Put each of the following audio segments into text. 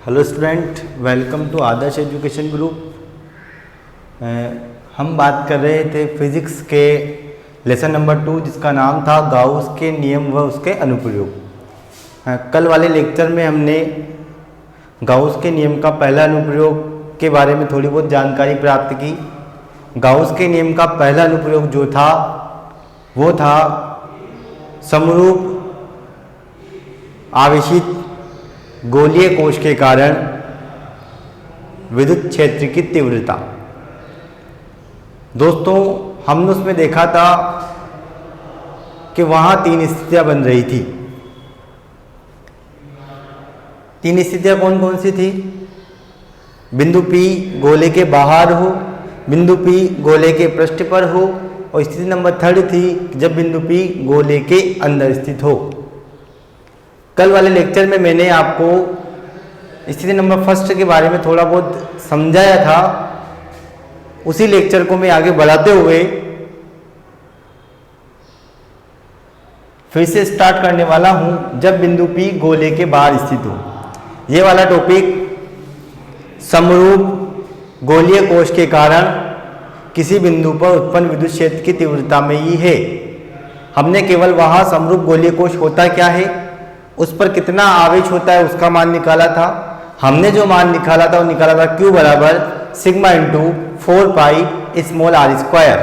Hello student, welcome to Adarsh education group. हम बात कर रहे थे फिजिक्स के लेसन नंबर 2 जिसका नाम था गाउस के नियम व उसके अनुप्रयोग। कल वाले लेक्चर में हमने गाउस के नियम का पहला अनुप्रयोग के बारे में थोड़ी बहुत जानकारी प्राप्त की। गाउस के नियम का पहला अनुप्रयोग जो था वो था समरूप आवेशित गोलीय कोश के कारण विद्युत क्षेत्र की तीव्रता। दोस्तों, हमने उसमें देखा था कि वहाँ 3 स्थितियां बन रही थी। 3 स्थितियां कौन कौन सी थी? बिंदु P गोले के बाहर हो, बिंदु P गोले के पृष्ठ पर हो, और स्थिति नंबर 3 थी जब बिंदु P गोले के अंदर स्थित हो। कल वाले लेक्चर में मैंने आपको स्थिति नंबर 1 के बारे में थोड़ा बहुत समझाया था। उसी लेक्चर को मैं आगे बढ़ाते हुए फिर से स्टार्ट करने वाला हूं जब बिंदु P गोले के बाहर स्थित हो। ये वाला टॉपिक समरूप गोलीय कोश के कारण किसी बिंदु पर उत्पन्न विद्युत क्षेत्र की तीव्रता में ही है। हमने केवल वहां समरूप गोलीय कोश होता क्या है, उस पर कितना आवेश होता है उसका मान निकाला था। हमने जो मान निकाला था वो निकाला था Q बराबर sigma into 4 pi small r square.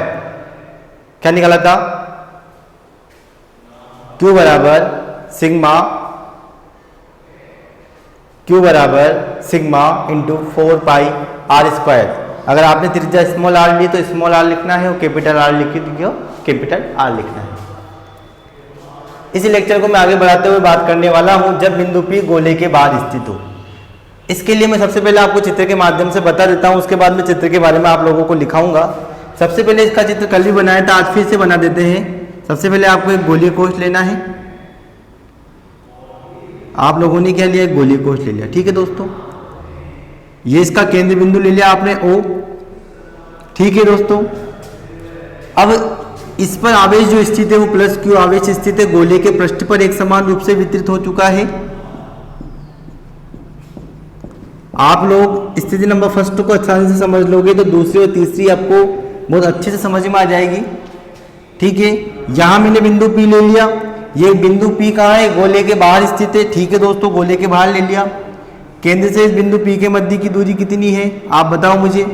क्या निकाला था? Q बराबर सिग्मा इंटू 4 पाई r स्क्वायर। अगर आपने त्रिज्या स्मॉल r ली तो स्मॉल r लिखना है और कैपिटल R लिखी तो कैपिटल R लिखना है। इसी लेक्चर को मैं आगे बढ़ाते हुए बात करने वाला हूं जब बिंदु P गोले के बाहर स्थित हो। इसके लिए मैं सबसे पहले आपको चित्र के माध्यम से बता देता हूं, उसके बाद मैं चित्र के बारे में आप लोगों को लिखाऊंगा। सबसे पहले इसका चित्र कल भी बनाया था, आज फिर से बना देते हैं। सबसे पहले आपको एक गोलीय कोश लेना है। आप लोगों ने क्या लिया? एक गोलीय कोश ले लिया। ठीक है दोस्तों, ये इसका केंद्र बिंदु ले लिया आपने O। ठीक है दोस्तों, अब इस पर आवेश जो स्थित है वो प्लस Q आवेश स्थित है। गोले के पृष्ठ पर एक समान रूप से वितरित हो चुका है। आप लोग स्थिति नंबर 1 को आसानी से समझ लोगे तो दूसरी और तीसरी आपको बहुत अच्छे से समझ में आ जाएगी। ठीक है, यहां मैंने बिंदु P ले लिया। ये बिंदु P कहाँ है? गोले के बाहर स्थित है। ठीक है दोस्तों, गोले के बाहर ले लिया। केंद्र से इस बिंदु P के मध्य की दूरी कितनी है आप बताओ मुझे?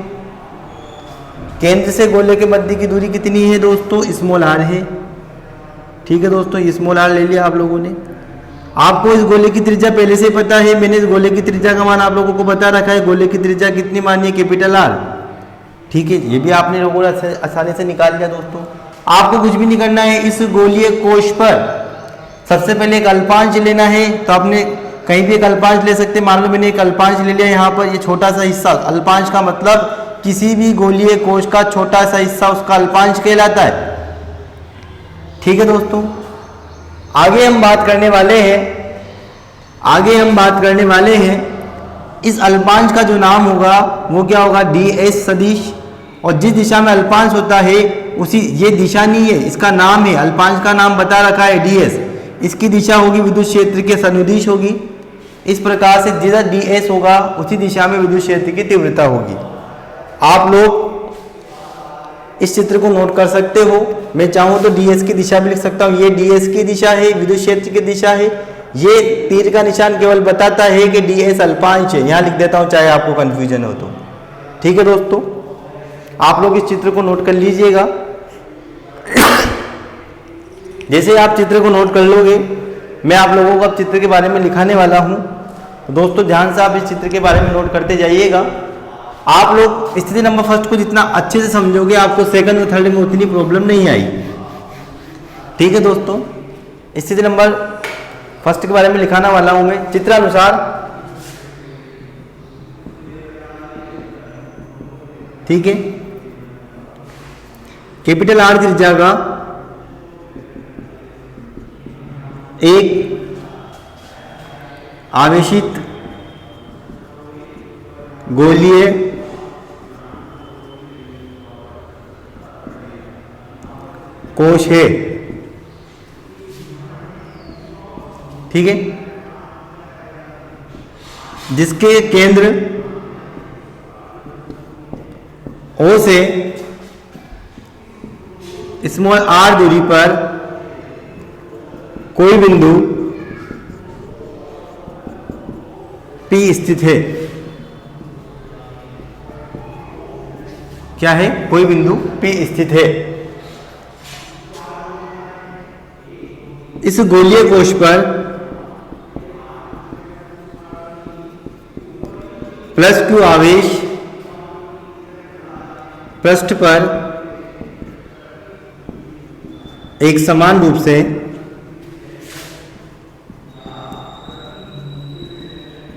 केंद्र से गोले के मध्य की दूरी कितनी है दोस्तों? स्मॉल r है। ठीक है दोस्तों, स्मॉल r ले लिया आप लोगों ने। आपको इस गोले की त्रिज्या पहले से पता है, मैंने इस गोले की त्रिज्या का मान आप लोगों को बता रखा है। गोले की त्रिज्या कितनी मानी है? Capital R। ठीक है, ये भी आपने लोगों ने आसानी से निकाल लिया। दोस्तों, आपको कुछ भी नहीं करना है। इस गोलीय कोश पर सबसे पहले एक अल्पांश लेना है। तो आपने कहीं भी एक अल्पांश ले सकते। मान लो मैंने एक अल्पांश ले लिया यहाँ पर, ये छोटा सा हिस्सा। अल्पांश का मतलब किसी भी गोलीय कोश का छोटा सा हिस्सा उसका अल्पांश कहलाता है। ठीक है दोस्तों, आगे हम बात करने वाले हैं इस अल्पांश का जो नाम होगा वो क्या होगा? ds सदिश। और जिस दिशा में अल्पांश होता है उसी, ये दिशा नहीं है, इसका नाम है। अल्पांश का नाम बता रखा है ds। इसकी दिशा होगी विद्युत क्षेत्र के सनुदिश होगी। इस प्रकार से जिधर ds होगा उसी दिशा में विद्युत क्षेत्र की तीव्रता होगी। आप लोग इस चित्र को नोट कर सकते हो। मैं चाहूं तो ds की दिशा भी लिख सकता हूं। ये ds की दिशा है, विद्युत क्षेत्र की दिशा है। ये तीर का निशान केवल बताता है कि ds अल्पांश है। यहां लिख देता हूं चाहे आपको कंफ्यूजन हो तो। ठीक है दोस्तों, आप लोग इस चित्र को नोट कर लीजिएगा। जैसे आप चित्र को नोट कर लोगे, मैं आप लोगों को अब चित्र के बारे में लिखाने वाला हूं। तो दोस्तों, ध्यान से आप इस चित्र के बारे में नोट करते जाइएगा। आप लोग स्थिति नंबर 1 को जितना अच्छे से समझोगे आपको सेकंड और थर्ड में उतनी प्रॉब्लम नहीं आई। ठीक है दोस्तों, स्थिति नंबर 1 के बारे में लिखाना वाला हूं मैं चित्रानुसार। ठीक है, कैपिटल R त्रिज्या का एक आवेशित गोलीय कोश है। ठीक है, जिसके केंद्र O से स्मॉल r दूरी पर कोई बिंदु P स्थित है। क्या है? कोई बिंदु P स्थित है। इस गोलीय कोश पर +q आवेश पृष्ठ पर एक समान रूप से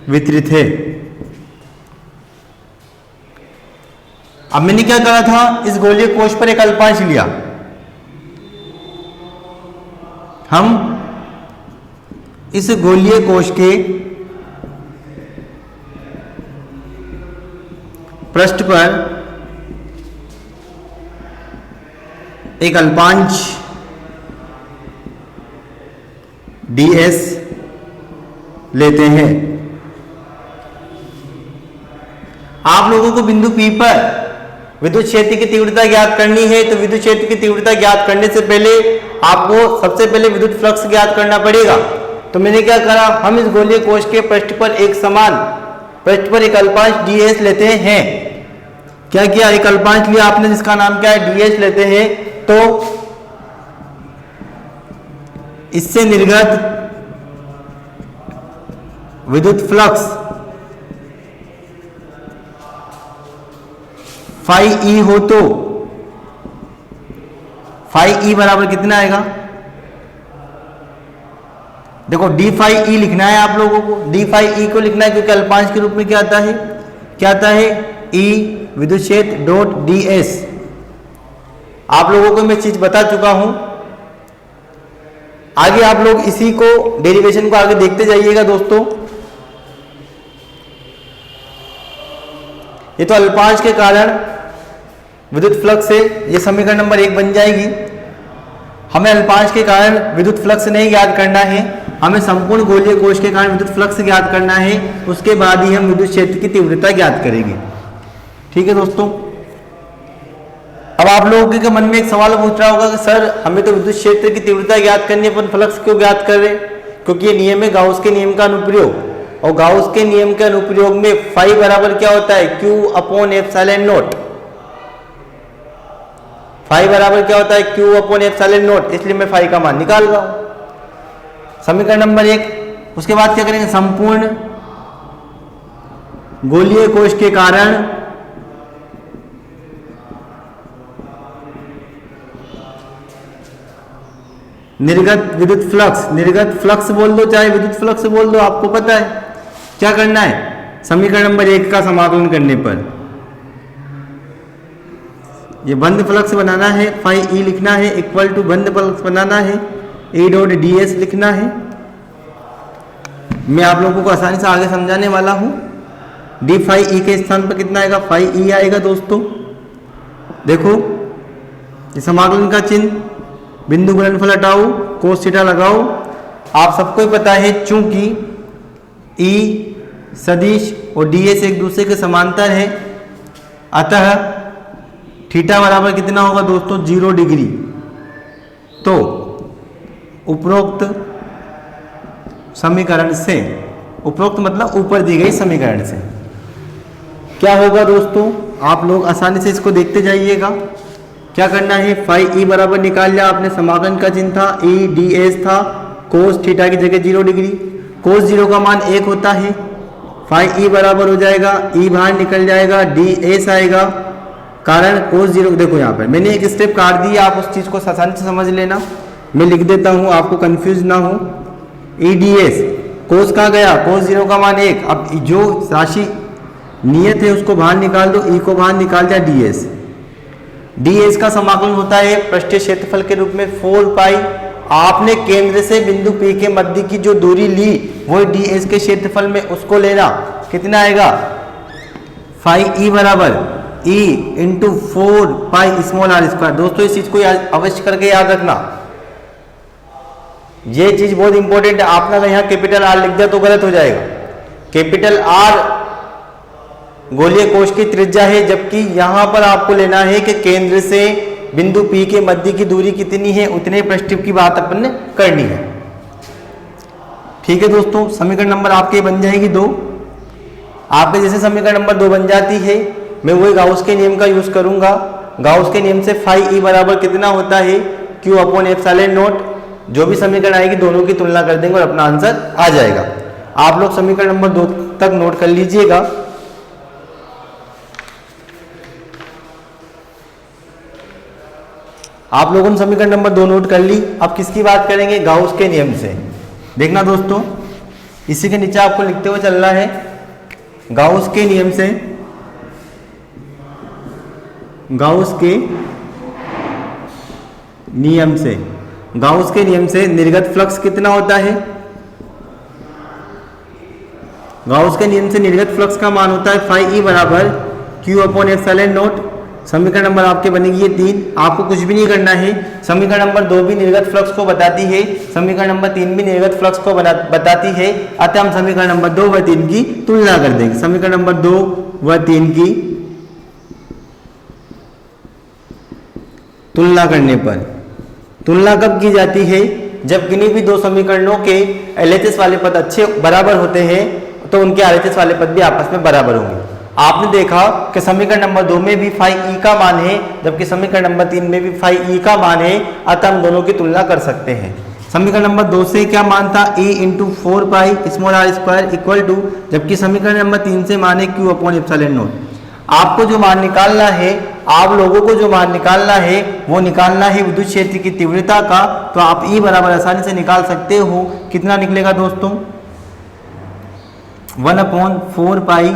वितरित है। अब मैंने क्या करा था, इस गोलीय कोश पर एक अल्पांश लिया। हम इस गोलीय कोश के पृष्ठ पर एक अल्पांश ds लेते हैं। आप लोगों को बिंदु P पर विद्युत क्षेत्र की तीव्रता ज्ञात करनी है, तो विद्युत क्षेत्र की तीव्रता ज्ञात करने से पहले आपको सबसे पहले विद्युत फ्लक्स ज्ञात करना पड़ेगा। तो मैंने क्या करा, हम इस गोलीय कोश के पृष्ठ पर एक समान पृष्ठ पर एक अल्पांश ds लेते हैं। क्या किया, एक अल्पांश लिया आपने जिसका नाम क्या है, ds लेते हैं। तो इससे निर्गत विद्युत फ्लक्स फाई ई हो तो फाई ई बराबर कितना आएगा, देखो डी फाई ई लिखना है आप लोगों को। डी फाई ई को लिखना है क्योंकि अल्पांश के रूप में क्या आता है, क्या आता है, ई विद्युत क्षेत्र डॉट डी एस। आप लोगों को मैं चीज बता चुका हूं। आगे आप लोग इसी को डेरिवेशन को आगे देखते जाइएगा दोस्तों। ये तो अल्पांश के कारण विद्युत फ्लक्स है, ये समीकरण नंबर 1 बन जाएगी। हमें अल्पांश के कारण विद्युत फ्लक्स नहीं ज्ञात करना है, हमें संपूर्ण गोलीय कोश के कारण विद्युत फ्लक्स ज्ञात करना है। उसके बाद ही हम विद्युत क्षेत्र की तीव्रता ज्ञात करेंगे। ठीक है दोस्तों। अब आप लोगों के मन में एक सवाल पूछ रहा होगा कि सर हमें तो विद्युत क्षेत्र की तीव्रता ज्ञात करनी है, अपन फ्लक्स क्यों ज्ञात कर रहे? क्योंकि ये नियम है गाउस के नियम का अनुप्रयोग, और गाउस के नियम के अनुप्रयोग में फाई बराबर क्या होता है, Q upon epsilon not. Phi बराबर क्या होता है, Q अपॉन एप्सिलॉन नॉट, इसलिए मैं फाई का मान निकाल रहा हूं। समीकरण नंबर 1। उसके बाद क्या करेंगे, संपूर्ण गोलीय कोश के कारण निर्गत विद्युत फ्लक्स, निर्गत फ्लक्स बोल दो चाहे विद्युत फ्लक्स बोल दो, आपको पता है क्या करना है। समीकरण नंबर 1 का समाकलन करने पर ये बंद फ्लक्स बनाना है, फाई ई लिखना है, इक्वल टू बंद फ्लक्स बनाना है, ए डॉट डी एस लिखना है। मैं आप लोगों को आसानी से आगे समझाने वाला हूं। डी फाई ई के स्थान पर कितना आएगा, फाई ई आएगा दोस्तों। देखो ये समाकलन का चिन्ह, बिंदु गुणनफल हटाओ, कोस थीटा लगाओ। आप सबको ही पता है चूंकि ई सदिश और डी एस एक दूसरे के समांतर है, अतः थीटा बराबर कितना होगा दोस्तों, 0 डिग्री। तो उपरोक्त समीकरण से, उपरोक्त मतलब ऊपर दी गई समीकरण से क्या होगा दोस्तों, आप लोग आसानी से इसको देखते जाइएगा। क्या करना है, फाई ई बराबर निकाल लिया आपने, समाकलन का चिन्ह था, ई डी एस था, कोस थीटा की जगह 0 डिग्री, कोस 0 का मान 1 होता है। फाई ई बराबर हो जाएगा, ई बाहर निकल जाएगा, डी एस आएगा, कारण कोस 0। देखो यहाँ पर मैंने एक स्टेप काट दी, आप उस चीज को आसानी से समझ लेना। मैं लिख देता हूँ, आपको कंफ्यूज ना हो। ई डी एस, कोस कहाँ गया, कोस 0 का मान 1। अब जो राशि नियत है उसको बाहर निकाल दो, ई को बाहर निकाल दिया, डी एस। डी एस का समाकलन होता है पृष्ठीय क्षेत्रफल के रूप में 4 पाई। आपने केंद्र से बिंदु P के मध्य की जो दूरी ली वो डी एस के क्षेत्रफल में, उसको लेना। कितना आएगा, फाई ई बराबर E into 4 pi small r square. दोस्तों इस चीज को अवश्य करके याद रखना, ये चीज बहुत इंपॉर्टेंट है। आपने अगर यहाँ कैपिटल आर लिख दिया तो गलत हो जाएगा। कैपिटल आर गोलीय कोश की त्रिज्या है, जबकि यहां पर आपको लेना है कि केंद्र से बिंदु P के मध्य की दूरी कितनी है, उतने पृष्ठ की बात अपन ने करनी है। ठीक है दोस्तों, समीकरण नंबर आपके बन जाएगी 2। आपके जैसे समीकरण नंबर 2 बन जाती है, मैं वही गाउस के नियम का यूज करूंगा। गाउस के नियम से फाई ई बराबर कितना होता है, क्यू अपॉन एप्सिलॉन नॉट। जो भी समीकरण आएगी दोनों की तुलना कर देंगे और अपना आंसर आ जाएगा। आप लोग समीकरण नंबर 2 तक नोट कर लीजिएगा। आप लोगों ने समीकरण नंबर 2 नोट कर ली। अब किसकी बात करेंगे, गाउस के नियम से। देखना दोस्तों, इसी के नीचे आपको लिखते हुए चलना है, गाउस के नियम से, गाउस के नियम से, गाउस के नियम से निर्गत फ्लक्स कितना होता है। गाउस के नियम से निर्गत फ्लक्स का मान होता है फाई ई बराबर क्यू अपॉन एप्सिलॉन नॉट। समीकरण नंबर आपके बनेगी ये 3। आपको कुछ भी नहीं करना है। समीकरण नंबर 2 भी निर्गत फ्लक्स को बताती है, समीकरण नंबर 3 भी निर्गत फ्लक्स को बताती है। अतः हम समीकरण नंबर 2 व 3 की तुलना कर देंगे। समीकरण नंबर 2 व 3 की तुलना करने पर, तुलना कब की जाती है, जब किन्हीं भी दो समीकरणों के एलएचएस वाले पद अच्छे बराबर होते हैं तो उनके आरएचएस वाले पद भी आपस में बराबर होंगे। आपने देखा कि समीकरण नंबर 2 में भी फाई ई का मान है, जबकि समीकरण नंबर 3 में भी फाई ई का मान है। अतः हम दोनों की तुलना कर सकते हैं। समीकरण नंबर 2 से क्या मान था, e into 4 pi small r square equal to, जबकि समीकरण नंबर 3 से मान है क्यू अपॉन एप्सिलॉन नॉट। आपको जो मान निकालना है, आप लोगों को जो मान निकालना है वो निकालना है विद्युत क्षेत्र की तीव्रता का। तो आप E बराबर आसानी से निकाल सकते हो। कितना निकलेगा दोस्तों, 1/4 pi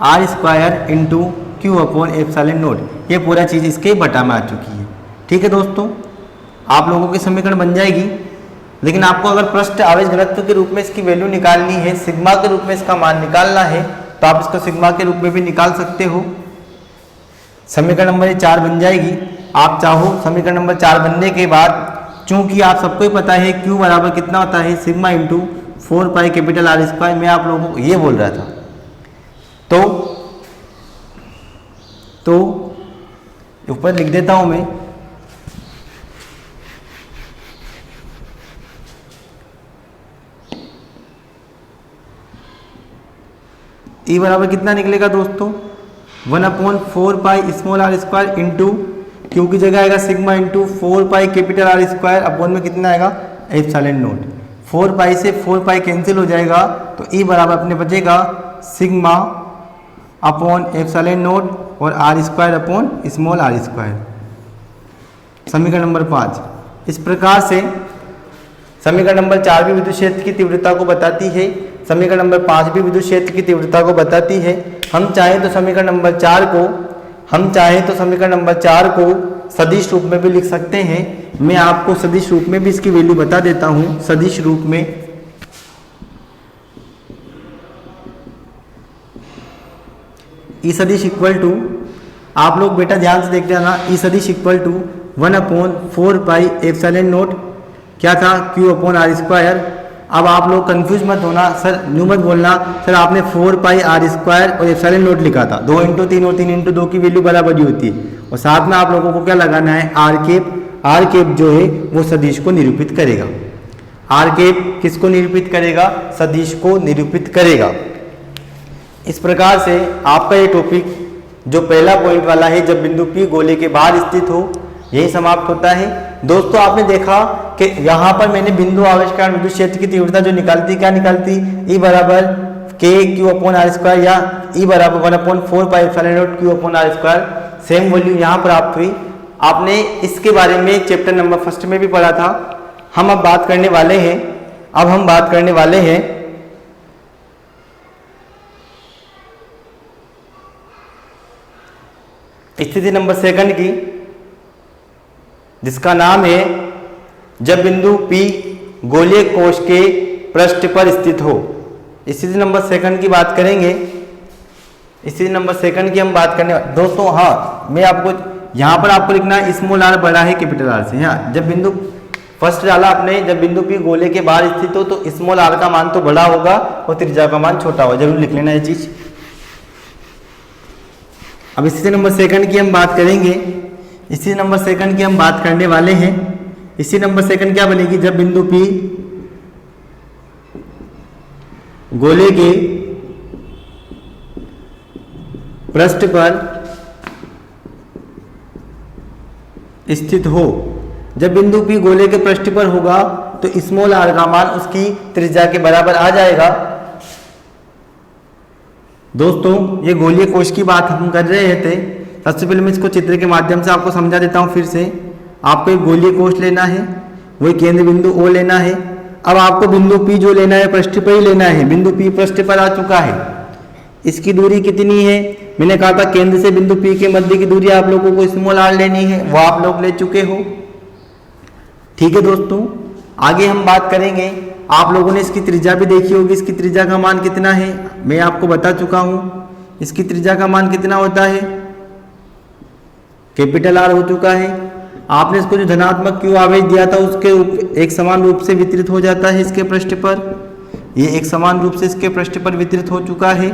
R square into Q upon epsilon naught. ये पूरा चीज़ इसके बटा में आ चुकी है। ठीक है दोस्तों, आप लोगों के समीकरण बन जाएगी। लेकिन आपको अगर पृष्ठ आवेश घनत्व के रूप में इसकी वैल्यू निकालनी है, सिग्मा के रूप में इसका मान निकालना है, तो आप इसको सिग्मा के रूप में भी निकाल सकते हो। समीकरण नंबर 4 बन जाएगी। आप चाहो समीकरण नंबर 4 बनने के बाद, चूंकि आप सबको ही पता है क्यू बराबर कितना होता है, sigma into 4 pi capital R square. मैं आप लोगों को ये बोल रहा था। तो ऊपर लिख देता हूं मैं, ई बराबर कितना निकलेगा दोस्तों, 1/4 pi small r square into Q की जगह आएगा sigma into 4 pi capital R square upon में कितना आएगा एप्सिलॉन नॉट। 4 पाई से 4 पाई कैंसिल हो जाएगा, तो ई बराबर अपने बचेगा सिग्मा अपॉन एप्सिलॉन नॉट और R square upon small r square. समीकरण नंबर 5। इस प्रकार से समीकरण नंबर 4 भी विद्युत क्षेत्र की तीव्रता को बताती है, समीकरण नंबर 5 भी विद्युत क्षेत्र की तीव्रता को बताती है। हम चाहें तो समीकरण नंबर 4 को सदिश रूप में भी लिख सकते हैं। मैं आपको सदिश रूप में भी इसकी वैल्यू बता देता हूं। सदिश रूप में ई सदिश इक्वल टू, आप लोग बेटा ध्यान से देख लेना, ई सदिश equal to 1/4 pi epsilon not क्या था, क्यू अपॉन आर स्क्वायर। अब आप लोग कंफ्यूज मत होना, सर न्यू मत बोलना, सर आपने 4 पाई आर स्क्वायर और एप्सिलॉन नॉट लिखा था। 2 इंटू 3 और 3 इंटू 2 की वैल्यू बराबर ही होती है। और साथ में आप लोगों को क्या लगाना है, आर केप। आर केप जो है वो सदिश को निरूपित करेगा। आर केप किसको निरूपित करेगा, सदिश को निरूपित करेगा। इस प्रकार से आपका ये टॉपिक जो पहला पॉइंट वाला है, जब बिंदु P गोले के बाहर स्थित हो, यही समाप्त होता है। दोस्तों आपने देखा कि यहाँ पर मैंने बिंदु आवेश के कारण विद्युत क्षेत्र की तीव्रता जो निकालती, क्या निकालती, E बराबर के क्यू अपॉन आर स्क्वायर या E बराबर 1/4 pi epsilon not Q upon R square. Same value यहाँ प्राप्त हुई। आपने इसके बारे में चैप्टर नंबर 1 में भी पढ़ा था। हम अब बात करने वाले हैं स्थिति नंबर 2 की, जिसका नाम है जब बिंदु P गोलीय कोश के पृष्ठ पर स्थित हो। स्थिति नंबर 2 की बात करेंगे। स्थिति नंबर 2 की हम बात करने दोस्तों, हाँ मैं आपको यहाँ पर आपको लिखना है स्मॉल आर बड़ा है कैपिटल आर से। हाँ, जब बिंदु फर्स्ट डाला आपने, जब बिंदु P गोले के बाहर स्थित हो तो स्मॉल r का मान तो बड़ा होगा और त्रिज्या का मान छोटा होगा, जरूर लिख लेना ये चीज। अब स्थिति नंबर सेकंड की हम बात करेंगे। स्थिति नंबर सेकंड की हम बात करने वाले हैं। स्थिति नंबर सेकंड क्या बनेगी, जब बिंदु P गोले के पृष्ठ पर स्थित हो। जब बिंदु P गोले के पृष्ठ पर होगा तो स्मॉल r का मान उसकी त्रिज्या के बराबर आ जाएगा। दोस्तों ये गोलीय कोश की बात हम कर रहे थे। सबसे पहले मैं इसको चित्र के माध्यम से आपको समझा देता हूँ। फिर से आपको एक गोलीय कोश लेना है, वही केंद्र बिंदु O लेना है। अब आपको बिंदु P जो लेना है पृष्ठ पर ही लेना है। बिंदु P पृष्ठ पर आ चुका है। इसकी दूरी कितनी है, मैंने कहा था केंद्र से बिंदु P के मध्य की दूरी आप लोगों को स्मॉल r लेनी है, वो आप लोग ले चुके हो। ठीक है दोस्तों, आगे हम बात करेंगे। आप लोगों ने इसकी त्रिज्या भी देखी होगी, इसकी त्रिज्या का मान कितना है मैं आपको बता चुका हूं। इसकी त्रिज्या का मान कितना होता है, कैपिटल R हो चुका है। आपने इसको जो धनात्मक Q आवेश दिया था उसके एक समान रूप से वितरित हो जाता है इसके पृष्ठ पर। ये एक समान रूप से इसके पृष्ठ पर वितरित हो चुका है।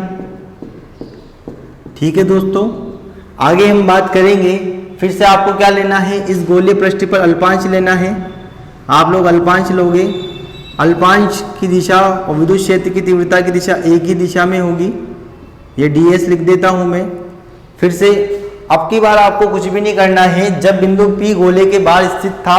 ठीक है दोस्तों, आगे हम बात करेंगे। फिर से आपको क्या लेना है, इस गोलीय पृष्ठ पर अल्पांश लेना है। आप लोग अल्पांश लोगे। अल्पांश की दिशा और विद्युत क्षेत्र की तीव्रता की दिशा एक ही दिशा में होगी। ये ds लिख देता हूं मैं। फिर से अब की बार आपको कुछ भी नहीं करना है। जब बिंदु P गोले के बाहर स्थित था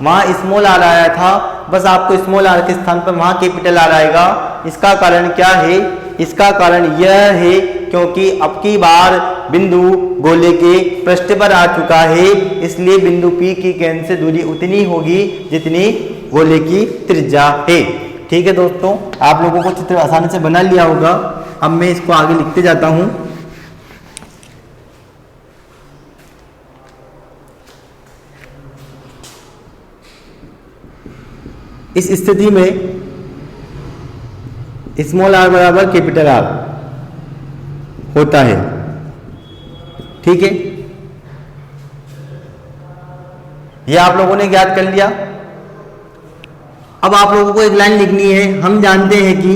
वहां स्मॉल r आया था, बस आपको स्मॉल r के स्थान पर वहां कैपिटल R आएगा। इसका कारण क्या है, इसका कारण यह है क्योंकि अब की बार बिंदु गोले के पृष्ठ पर आ चुका है, इसलिए बिंदु P की केंद्र से दूरी उतनी होगी जितनी गोले की त्रिज्या है। ठीक है दोस्तों, आप लोगों को चित्र आसानी से बना लिया होगा। अब मैं इसको आगे लिखते जाता हूं। इस स्थिति में स्मॉल r बराबर कैपिटल R होता है। ठीक है, ये आप लोगों ने ज्ञात कर लिया। अब आप लोगों को एक लाइन लिखनी है। हम जानते हैं कि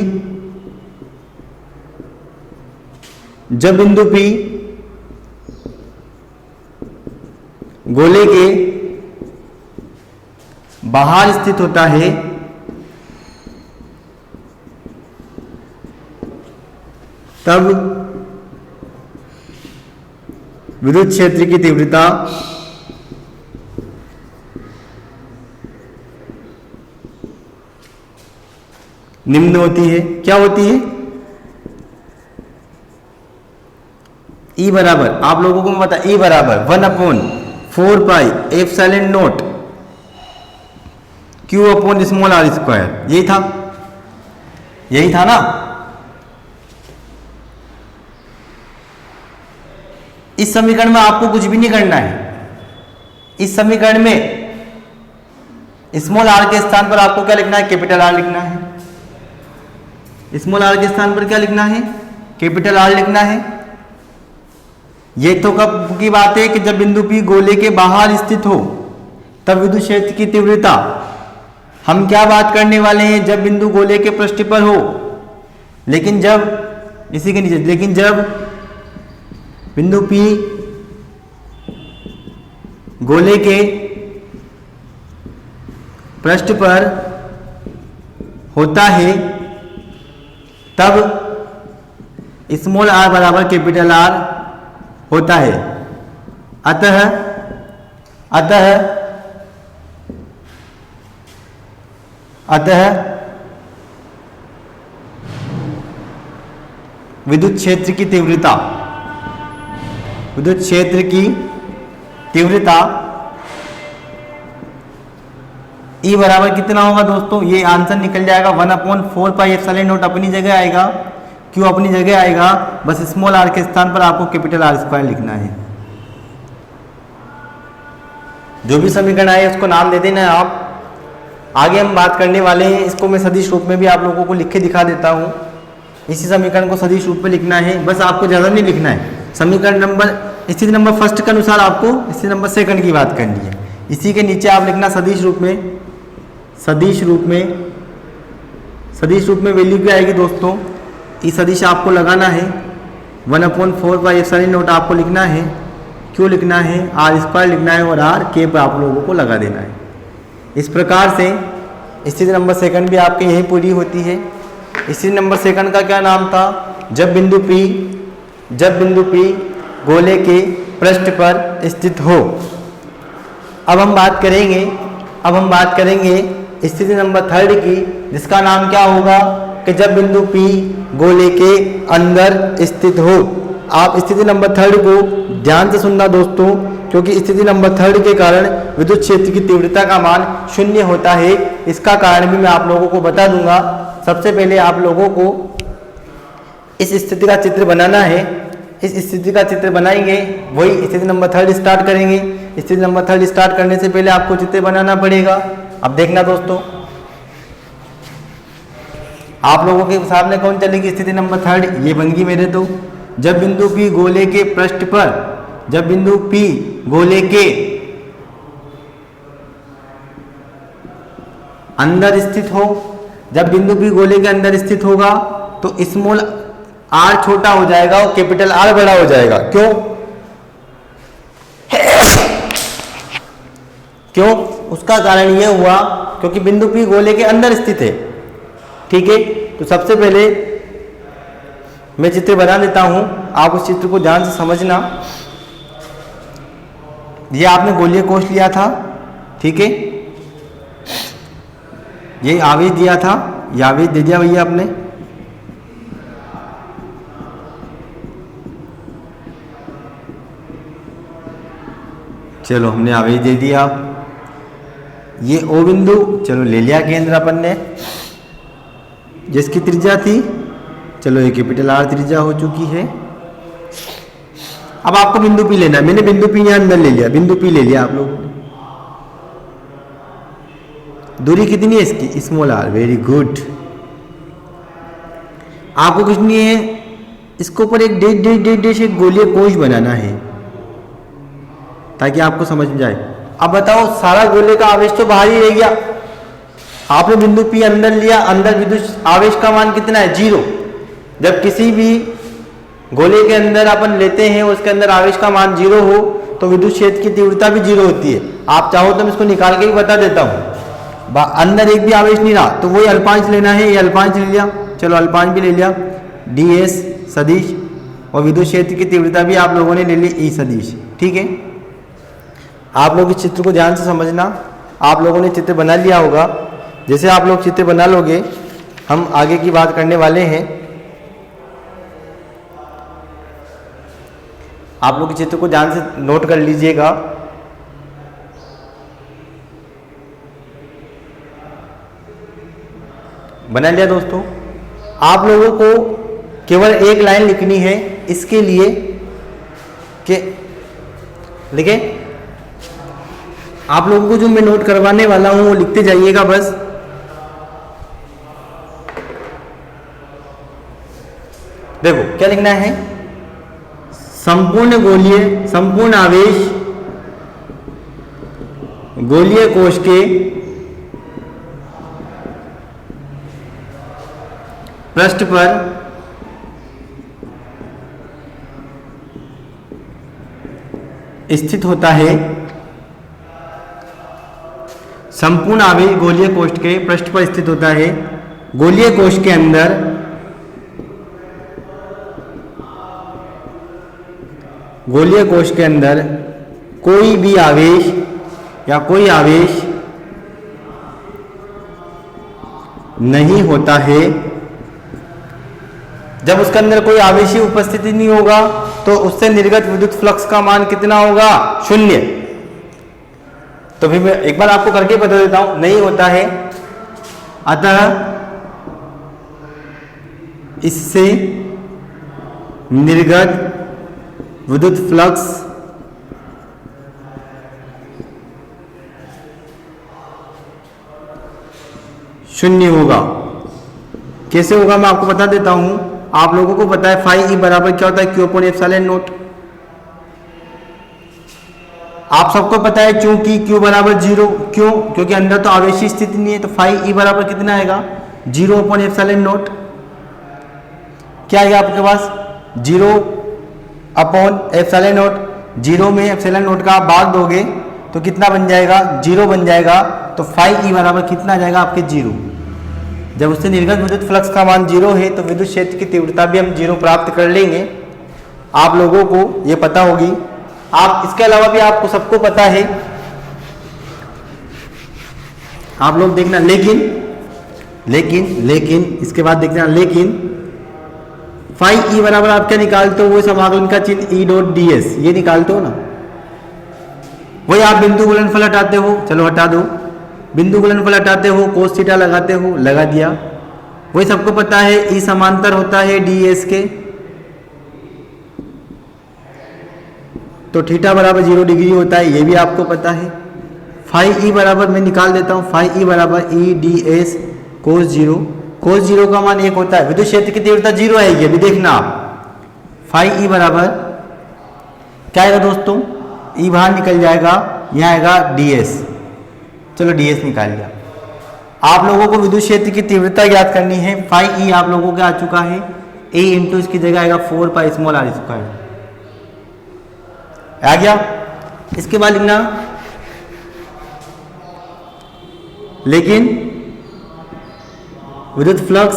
जब बिंदु P गोले के बाहर स्थित होता है तब विद्युत क्षेत्र की तीव्रता निम्न होती है। क्या होती है, E बराबर, आप लोगों को मैं बता, E बराबर 1/4 pi epsilon not Q upon small r square. यही था ना। इस समीकरण में आपको कुछ भी नहीं करना है। इस समीकरण में स्मॉल r के स्थान पर आपको क्या लिखना है, कैपिटल R लिखना है। स्मॉल r के स्थान पर क्या लिखना है, कैपिटल R लिखना है। ये तो कब की बात है कि जब बिंदु P गोले के बाहर स्थित हो तब विद्युत क्षेत्र की तीव्रता। हम क्या बात करने वाले हैं, जब बिंदु गोले के पृष्ठ पर हो, लेकिन जब इसी के नीचे, लेकिन जब बिंदु P गोले के पृष्ठ पर होता है तब स्मॉल r बराबर कैपिटल R होता है। अतः विद्युत क्षेत्र की तीव्रता E बराबर कितना होगा दोस्तों, ये आंसर निकल जाएगा 1/4 पाई एप्सिलॉन नॉट अपनी जगह आएगा, Q अपनी जगह आएगा। बस स्मॉल r के स्थान पर आपको कैपिटल R स्क्वायर लिखना है। जो भी समीकरण आए उसको नाम दे देना आप। आगे हम बात करने वाले हैं, इसको मैं सदिश रूप में भी आप लोगों को लिख के दिखा देता हूँ। इसी समीकरण को सदिश रूप में लिखना है, बस आपको ज़्यादा नहीं लिखना है। समीकरण नंबर स्थिति नंबर फर्स्ट के अनुसार आपको स्थिति नंबर सेकंड की बात करनी है। इसी के नीचे आप लिखना सदिश रूप में सदिश रूप में वैल्यू क्या आएगी दोस्तों, ई सदिश आपको लगाना है 1/4 आपको लिखना है, क्यों लिखना है, r² लिखना है और r k पर आप लोगों को लगा देना है। इस प्रकार से स्थिति नंबर सेकंड भी आपकी यही पूरी होती है। स्थिति नंबर सेकंड का क्या नाम था, जब बिंदु P गोले के पृष्ठ पर स्थित हो। अब हम बात करेंगे स्थिति नंबर थर्ड की, जिसका नाम क्या होगा कि जब बिंदु P गोले के अंदर स्थित हो। आप स्थिति नंबर थर्ड को ध्यान से सुनना दोस्तों, क्योंकि स्थिति नंबर थर्ड के कारण विद्युत क्षेत्र की तीव्रता का मान 0 होता है। इसका कारण भी मैं आप लोगों को बता दूंगा। सबसे पहले आप लोगों को इस स्थिति का चित्र बनाना है। इस स्थिति का चित्र बनाएंगे, वही स्थिति नंबर थर्ड स्टार्ट करेंगे। स्थिति नंबर थर्ड स्टार्ट करने से पहले आपको चित्र बनाना पड़ेगा। अब देखना दोस्तों, आप लोगों के सामने कौन चलेगी स्थिति नंबर थर्ड, ये बन गई मेरे तो। जब बिंदु P गोले के पृष्ठ पर, जब बिंदु P गोले के अंदर स्थित हो, जब बिंदु P गोले के अंदर स्थित होगा तो स्मॉल r छोटा हो जाएगा और कैपिटल R बड़ा हो जाएगा। क्यों? उसका कारण यह हुआ क्योंकि बिंदु P गोले के अंदर स्थित है। ठीक है, तो सबसे पहले मैं चित्र बना देता हूं, आप उस चित्र को ध्यान से समझना। ये आपने गोलीय कोश लिया था, ठीक है, ये आवेश दिया था, ये आवेश दे दिया भैया आपने। चलो हमने आवेश दे दिया। ये O बिंदु चलो ले लिया केंद्र अपन ने, जिसकी त्रिज्या थी, चलो ये कैपिटल R त्रिज्या हो चुकी है। अब आपको बिंदु P लेना है। मैंने बिंदु P यहां अंदर ले लिया, बिंदु P ले लिया आप लोगों ने। दूरी कितनी है इसकी, स्मॉल r, वेरी गुड। आपको कुछ नहीं है, इसके ऊपर एक डेश एक गोलीय कोश बनाना है ताकि आपको समझ में जाए। अब बताओ, सारा गोले का आवेश तो बाहर ही रह गया। आपने बिंदु P अंदर लिया, अंदर विद्युत आवेश का मान कितना है, 0। जब किसी भी गोले के अंदर अपन लेते हैं, उसके अंदर आवेश का मान 0 हो तो विद्युत क्षेत्र की तीव्रता भी 0 होती है। आप चाहो तो मैं इसको निकाल के भी बता देता हूं। अंदर एक भी आवेश नहीं रहा तो वही अल्पांश लेना है, ये अल्पांश ले लिया, चलो अल्पांश भी ले लिया, ds सदिश, और विद्युत क्षेत्र की तीव्रता भी आप लोगों ने ले ली, E सदिश। ठीक है, आप लोग इस चित्र को ध्यान से समझना। आप लोगों ने चित्र बना लिया होगा। जैसे आप लोग चित्र बना लोगे, हम आगे की बात करने वाले हैं। आप लोग चित्र को ध्यान से नोट कर लीजिएगा। बना लिया दोस्तों। आप लोगों को केवल एक लाइन लिखनी है इसके लिए कि लिखें। आप लोगों को जो मैं नोट करवाने वाला हूं वो लिखते जाइएगा बस। देखो क्या लिखना है, संपूर्ण आवेश गोलीय कोश के पृष्ठ पर स्थित होता है। संपूर्ण आवेश गोलीय कोश के पृष्ठ पर स्थित होता है। गोलीय कोश के अंदर कोई भी आवेश या कोई आवेश नहीं होता है। जब उसके अंदर कोई आवेशी उपस्थिति नहीं होगा तो उससे निर्गत विद्युत फ्लक्स का मान कितना होगा, 0। तो फिर मैं एक बार आपको करके बता देता हूं, नहीं होता है। अतः इससे निर्गत विद्युत फ्लक्स शून्य होगा। कैसे होगा मैं आपको बता देता हूं। आप लोगों को पता है फाई ई बराबर क्या होता है, Q/ε0। आप सबको पता है चूंकि Q बराबर 0, क्यों? क्योंकि अंदर तो आवेशी स्थिति नहीं है, तो फाई E बराबर कितना आएगा 0 अपॉन एप्सिलॉन नॉट। क्या आएगा आपके पास 0 अपॉन एप्सिलॉन नॉट। 0 में एप्सिलॉन नॉट का आप भाग दोगे तो कितना बन जाएगा 0 बन जाएगा, तो फाई E बराबर कितना आ जाएगा आपके 0। जब उससे निर्गत विद्युत फ्लक्स का मान 0 है तो विद्युत क्षेत्र की तीव्रता भी हम 0 प्राप्त कर लेंगे। आप लोगों को ये पता होगी। आप इसके अलावा भी आपको सबको पता है, आप लोग देखना। लेकिन इसके बाद देखना, लेकिन फाई E बराबर आप क्या निकालते हो, वो समाकलन का चिन्ह E डॉट ds ये निकालते हो ना। वही आप बिंदु गुणनफल हटाते हो, चलो हटा दो, बिंदु गुणनफल हटाते हो, कोस थीटा लगाते हो, लगा दिया। वही सबको पता है E समांतर होता है ds के, तो थीटा बराबर 0 डिग्री होता है, ये भी आपको पता है। फाई E बराबर मैं निकाल देता हूँ, फाई E बराबर E ds कोस 0, कोस 0 का मान 1 होता है। विद्युत क्षेत्र की तीव्रता 0 है, ये भी देखना आप। फाई E बराबर क्या आएगा दोस्तों, E बाहर निकल जाएगा, यहाँ आएगा ds। चलो ds निकाल लिया। आप लोगों को विद्युत क्षेत्र की तीव्रता ज्ञात करनी है। फाई E आप लोगों के आ चुका है, A इंटू इसकी जगह आएगा 4 पाई स्मॉल r स्क्वायर, आ गया। इसके बाद लिखना, लेकिन विद्युत फ्लक्स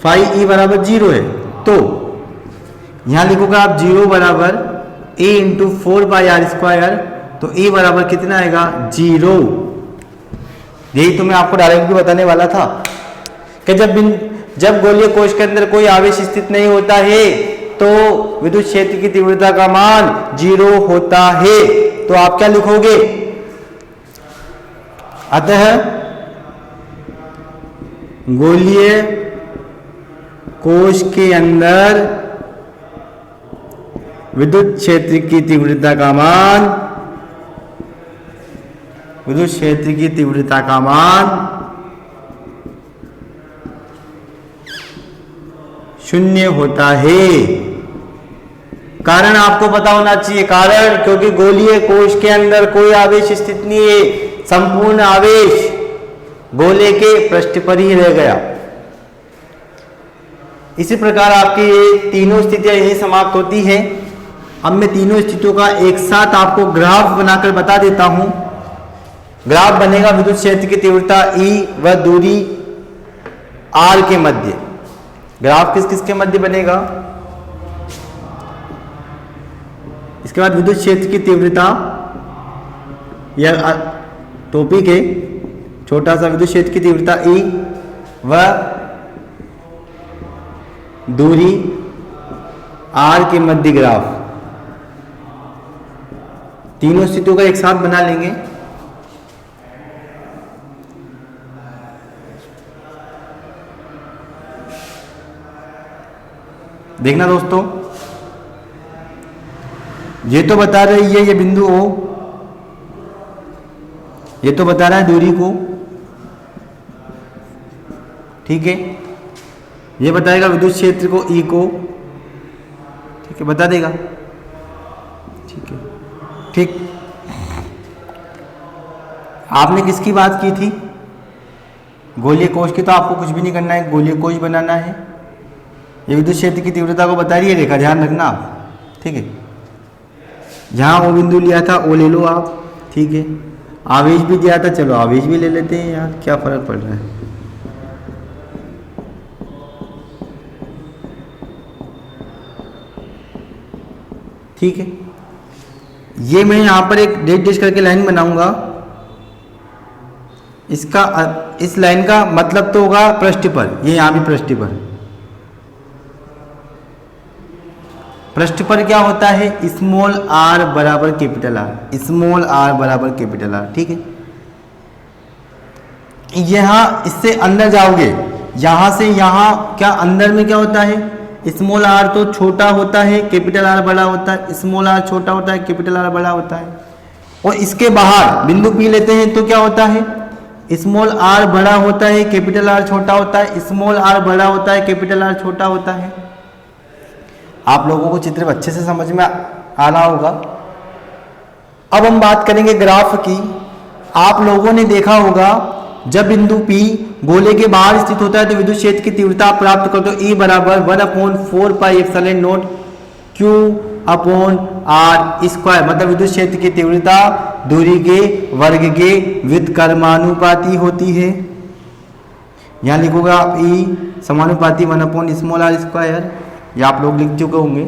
फाई E बराबर 0 है, तो यहां लिखोगे आप 0 बराबर A into 4 pi R square, तो E बराबर कितना आएगा 0। यही तो मैं आपको डायरेक्ट भी बताने वाला था कि जब गोलीय कोश के अंदर कोई आवेश स्थित नहीं होता है तो विद्युत क्षेत्र की तीव्रता का मान 0 होता है। तो आप क्या लिखोगे, अतः गोलीय कोश के अंदर विद्युत क्षेत्र की तीव्रता का मान, विद्युत क्षेत्र की तीव्रता का मान 0 होता है। कारण आपको पता होना चाहिए, कारण क्योंकि गोलीय कोश के अंदर कोई आवेश स्थित नहीं है, संपूर्ण आवेश गोले के पृष्ठ पर ही रह गया। इसी प्रकार आपकी ये तीनों स्थितियां यही समाप्त होती है। अब मैं तीनों स्थितियों का एक साथ आपको ग्राफ बनाकर बता देता हूं। ग्राफ बनेगा विद्युत क्षेत्र की तीव्रता E व दूरी R के मध्य। ग्राफ किस किस के मध्य बनेगा, इसके बाद विद्युत क्षेत्र की तीव्रता, यह टॉपिक है छोटा सा, विद्युत क्षेत्र की तीव्रता E व दूरी R के मध्य ग्राफ। तीनों स्थितियों का एक साथ बना लेंगे। देखना दोस्तों, ये तो बता रही है ये बिंदु O, ये तो बता रहा है दूरी को, ठीक है। ये बताएगा विद्युत क्षेत्र को E को, ठीक है, बता देगा, ठीक है। ठीक, आपने किसकी बात की थी, गोलीय कोश की। तो आपको कुछ भी नहीं करना है, गोलीय कोश बनाना है। ये विद्युत क्षेत्र की तीव्रता को बता रही है रेखा, ध्यान रखना आप, ठीक है। जहां वो बिंदु लिया था वो ले लो आप, ठीक है। आवेश भी दिया था, चलो आवेश भी ले लेते हैं यार, क्या फर्क पड़ रहा है। ठीक है, ये मैं यहां पर एक डेश डेश करके लाइन बनाऊंगा। इसका इस लाइन का मतलब तो होगा पृष्ठ पर, ये यहां भी पृष्ठ पर। पृष्ठ पर क्या होता है, स्मॉल r बराबर कैपिटल R, स्मॉल r बराबर कैपिटल R, ठीक है। यहां इससे अंदर जाओगे, यहां से यहां क्या अंदर में क्या होता है, स्मॉल r तो छोटा होता है, कैपिटल R बड़ा होता है। स्मॉल r छोटा होता है, कैपिटल R बड़ा होता है। और इसके बाहर बिंदु P लेते हैं तो क्या होता है, स्मॉल r बड़ा होता है, कैपिटल R छोटा होता है। स्मॉल r बड़ा होता है, कैपिटल R छोटा होता है। आप लोगों को चित्र अच्छे से समझ में आ रहा होगा। अब हम बात करेंगे ग्राफ की। आप लोगों ने देखा होगा जब बिंदु P गोले के बाहर स्थित होता है तो विद्युत क्षेत्र की तीव्रता प्राप्त करते हो E बराबर 1/4πε0 Q अपॉन R स्क्वायर, मतलब विद्युत क्षेत्र की तीव्रता दूरी के वर्ग के व्युत्क्रमानुपाती होती है। यहाँ लिखोगे आप E समानुपाती 1/r स्क्वायर, या आप लोग लिख चुके होंगे,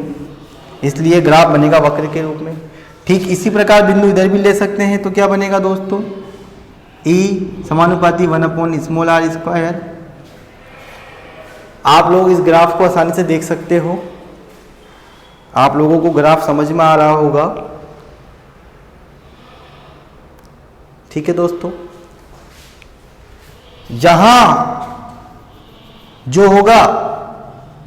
इसलिए ग्राफ बनेगा वक्र के रूप में। ठीक इसी प्रकार बिंदु इधर भी ले सकते हैं, तो क्या बनेगा दोस्तों, E समानुपाती 1/r स्क्वायर। आप लोग इस ग्राफ को आसानी से देख सकते हो, आप लोगों को ग्राफ समझ में आ रहा होगा। ठीक है दोस्तों, यहां जो होगा,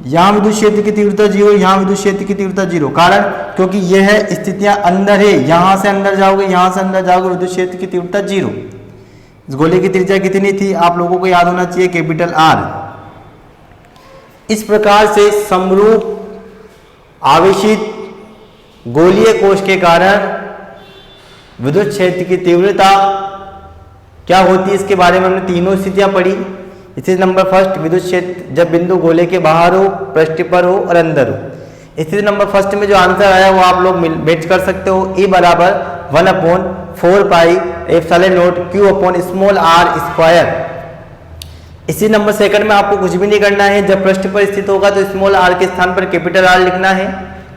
यहां विद्युत क्षेत्र की तीव्रता 0, यहां विद्युत क्षेत्र की तीव्रता 0, कारण क्योंकि यह स्थितियां अंदर है, यहां से अंदर जाओगे, यहां से अंदर जाओगे, विद्युत क्षेत्र की तीव्रता 0। इस गोले की त्रिज्या कितनी थी आप लोगों को याद होना चाहिए, कैपिटल R। इस प्रकार से समरूप आवेशित गोलीय कोश के कारण विद्युत क्षेत्र की तीव्रता क्या होती है, इसके बारे में हमने तीनों स्थितियां पढ़ी। स्थिति नंबर फर्स्ट, विद्युत क्षेत्र जब बिंदु गोले के बाहर हो, पृष्ठ पर हो और अंदर हो। स्थिति नंबर फर्स्ट में जो आंसर आया वो आप लोग मैच कर सकते हो, E बराबर 1/4πε0 Q upon small r square. इसी नंबर सेकंड में आपको कुछ भी नहीं करना है, जब पृष्ठ पर स्थित होगा तो स्मॉल r के स्थान पर कैपिटल R लिखना है।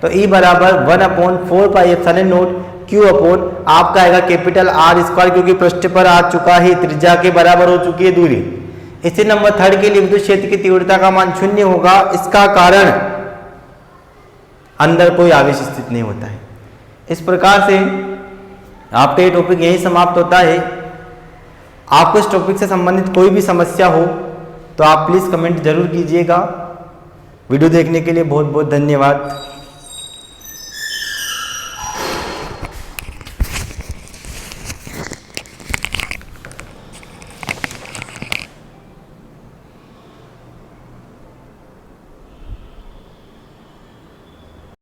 तो E बराबर 1/4πε0 Q अपॉन आपका आएगा कैपिटल R स्क्वायर, क्योंकि पृष्ठ पर आ चुका है, त्रिज्या के बराबर हो चुकी है दूरी। इसी नंबर थर्ड के लिए विद्युत क्षेत्र की तीव्रता का मान 0 होगा, इसका कारण अंदर कोई आवेश स्थित नहीं होता है। इस प्रकार से आपका ये टॉपिक यही समाप्त होता है। आपको इस टॉपिक से संबंधित कोई भी समस्या हो तो आप प्लीज़ कमेंट जरूर कीजिएगा। वीडियो देखने के लिए बहुत बहुत धन्यवाद।